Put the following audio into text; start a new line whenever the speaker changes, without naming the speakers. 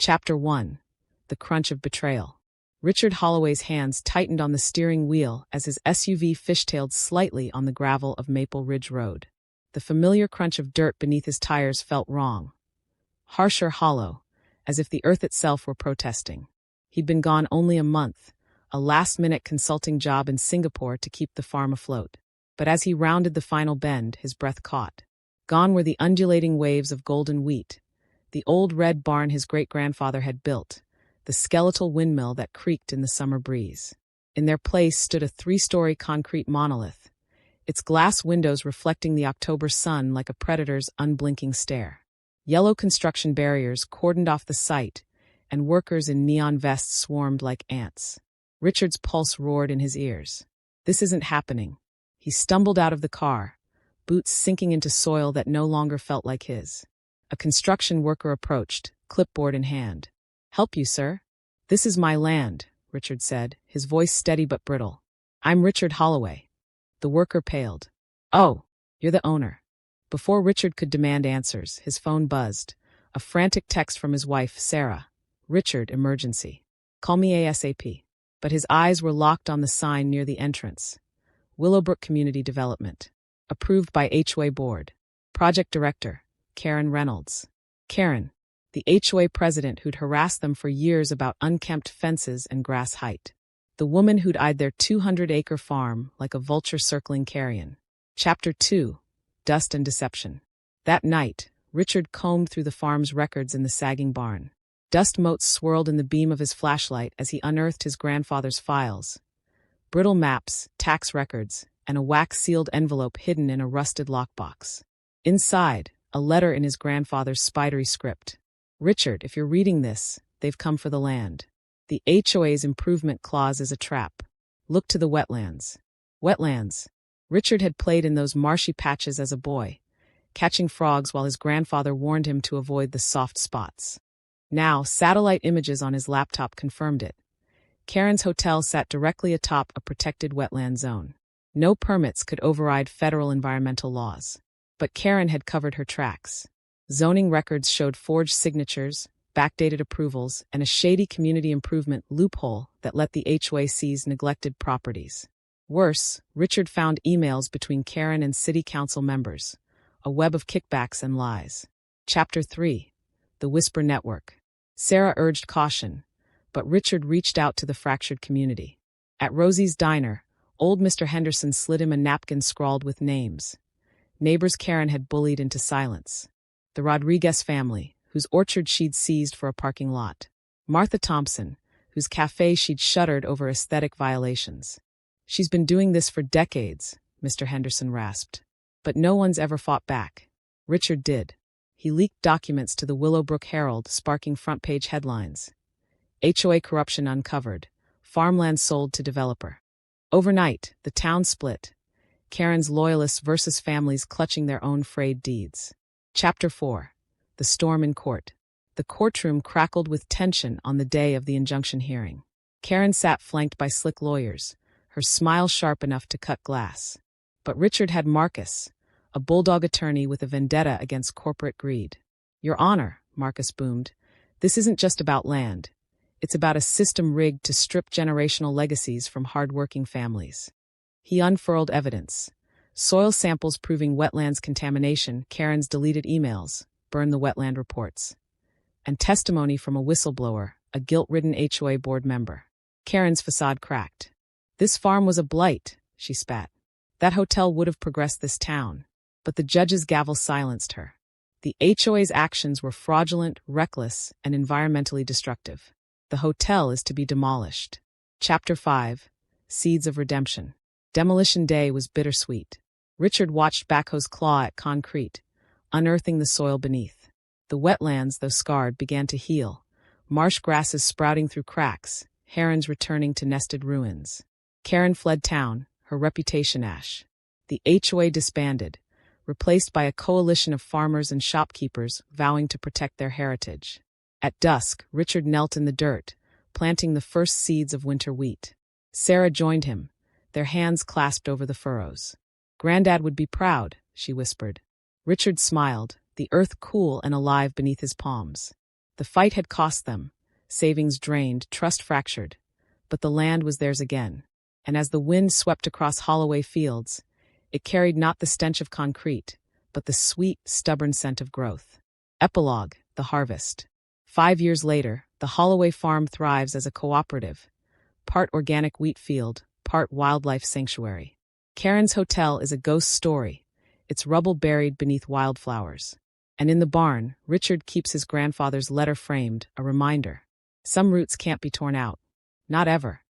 Chapter 1. The Crunch of Betrayal. Richard Holloway's hands tightened on the steering wheel as his SUV fishtailed slightly on the gravel of Maple Ridge Road. The familiar crunch of dirt beneath his tires felt wrong. Harsher, hollow, as if the earth itself were protesting. He'd been gone only a month, a last-minute consulting job in Singapore to keep the farm afloat. But as he rounded the final bend, his breath caught. Gone were the undulating waves of golden wheat, the old red barn his great-grandfather had built, the skeletal windmill that creaked in the summer breeze. In their place stood a 3-story concrete monolith, its glass windows reflecting the October sun like a predator's unblinking stare. Yellow construction barriers cordoned off the site, and workers in neon vests swarmed like ants. Richard's pulse roared in his ears. This isn't happening. He stumbled out of the car, boots sinking into soil that no longer felt like his. A construction worker approached, clipboard in hand. "Help you, sir?" "This is my land," Richard said, his voice steady but brittle. "I'm Richard Holloway." The worker paled. "Oh, you're the owner." Before Richard could demand answers, his phone buzzed. A frantic text from his wife, Sarah. "Richard, emergency. Call me ASAP." But his eyes were locked on the sign near the entrance. Willowbrook Community Development. Approved by HOA Board. Project Director, Karen Reynolds. Karen, the HOA president who'd harassed them for years about unkempt fences and grass height. The woman who'd eyed their 200-acre farm like a vulture circling carrion. Chapter 2. Dust and Deception. That night, Richard combed through the farm's records in the sagging barn. Dust motes swirled in the beam of his flashlight as he unearthed his grandfather's files. Brittle maps, tax records, and a wax-sealed envelope hidden in a rusted lockbox. Inside, a letter in his grandfather's spidery script. "Richard, if you're reading this, they've come for the land. The HOA's improvement clause is a trap. Look to the wetlands." Wetlands. Richard had played in those marshy patches as a boy, catching frogs while his grandfather warned him to avoid the soft spots. Now, satellite images on his laptop confirmed it. Karen's hotel sat directly atop a protected wetland zone. No permits could override federal environmental laws. But Karen had covered her tracks. Zoning records showed forged signatures, backdated approvals, and a shady community improvement loophole that let the HOA seize neglected properties. Worse, Richard found emails between Karen and city council members, a web of kickbacks and lies. Chapter 3. The Whisper Network. Sarah urged caution, but Richard reached out to the fractured community. At Rosie's diner, old Mr. Henderson slid him a napkin scrawled with names. Neighbors Karen had bullied into silence. The Rodriguez family, whose orchard she'd seized for a parking lot. Martha Thompson, whose cafe she'd shuttered over aesthetic violations. "She's been doing this for decades," Mr. Henderson rasped. "But no one's ever fought back." Richard did. He leaked documents to the Willowbrook Herald, sparking front-page headlines. HOA corruption uncovered. Farmland sold to developer. Overnight, the town split. Karen's loyalists versus families clutching their own frayed deeds. Chapter 4. The Storm in Court. The courtroom crackled with tension on the day of the injunction hearing. Karen sat flanked by slick lawyers, her smile sharp enough to cut glass. But Richard had Marcus, a bulldog attorney with a vendetta against corporate greed. "Your Honor," Marcus boomed, "this isn't just about land. It's about a system rigged to strip generational legacies from hard-working families." He unfurled evidence. Soil samples proving wetlands contamination, Karen's deleted emails, burned the wetland reports. And testimony from a whistleblower, a guilt-ridden HOA board member. Karen's facade cracked. "This farm was a blight," she spat. "That hotel would have progressed this town." But the judge's gavel silenced her. The HOA's actions were fraudulent, reckless, and environmentally destructive. The hotel is to be demolished. Chapter 5. Seeds of Redemption. Demolition day was bittersweet. Richard watched backhoes claw at concrete, unearthing the soil beneath. The wetlands, though scarred, began to heal, marsh grasses sprouting through cracks, herons returning to nested ruins. Karen fled town, her reputation ash. The HOA disbanded, replaced by a coalition of farmers and shopkeepers vowing to protect their heritage. At dusk, Richard knelt in the dirt, planting the first seeds of winter wheat. Sarah joined him, their hands clasped over the furrows. "Granddad would be proud," she whispered. Richard smiled, the earth cool and alive beneath his palms. The fight had cost them, savings drained, trust fractured, but the land was theirs again. And as the wind swept across Holloway fields, it carried not the stench of concrete, but the sweet, stubborn scent of growth. Epilogue: the harvest. 5 years later, the Holloway farm thrives as a cooperative, part organic wheat field, part wildlife sanctuary. Karen's hotel is a ghost story, its rubble buried beneath wildflowers. And in the barn, Richard keeps his grandfather's letter framed, a reminder. Some roots can't be torn out. Not ever.